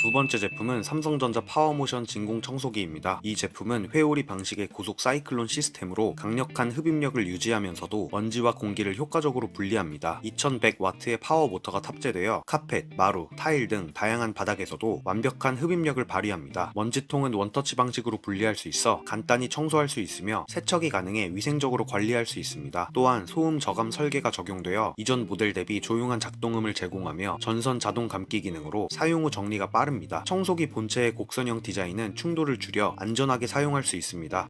두 번째 제품은 삼성전자 파워모션 진공 청소기입니다. 이 제품은 회오리 방식의 고속 사이클론 시스템으로 강력한 흡입력을 유지하면서도 먼지와 공기를 효과적으로 분리합니다. 2100W의 파워 모터가 탑재되어 카펫, 마루, 타일 등 다양한 바닥에서도 완벽한 흡입력을 발휘합니다. 먼지통은 원터치 방식으로 분리할 수 있어 간단히 청소할 수 있으며 세척이 가능해 위생적으로 관리할 수 있습니다. 또한 소음 저감 설계가 적용되어 이전 모델 대비 조용한 작동음을 제공하며 전선 자동 감기 기능으로 사용 후 정리가 빠릅니다. 청소기 본체의 곡선형 디자인은 충돌을 줄여 안전하게 사용할 수 있습니다.